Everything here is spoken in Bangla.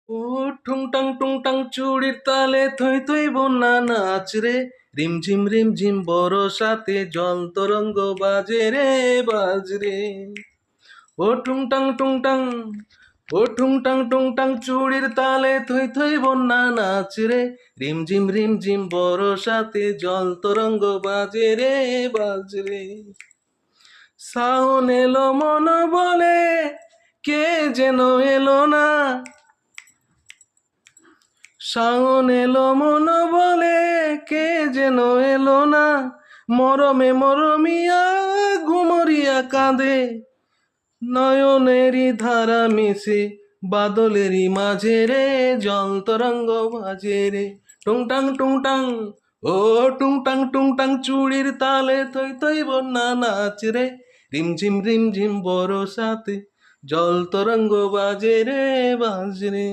ও টুং টাং চুড়ির তালে থই থই বন্যা নাচ রে, রিম ঝিম বরসাতে জল তরঙ্গ বাজে রে, বাজরে। ও টুং টাং, ও টুং টাং চুড়ির তালে থই থই বন্যা নাচ রে, রিম ঝিম বরসাতে জল তরঙ্গ বাজে রে, বাজরে। সাউন এলো মন বলে, কে যেন এলো না, শাওন এলো মন বলে, কে যেন এলো না, মরমে মরমিয়া ঘুমরিয়া কাঁদে, নয়নেরই ধারা মিশে বাদলেরই মাঝে রে, জল তরঙ্গ বাজে রে। টুং টাং, ও টুং টাং চুড়ির তালে থই থই বন্যা নাচ রে, রিম ঝিম বরসাতে জল তরঙ্গ বাজে রে, বাজরে।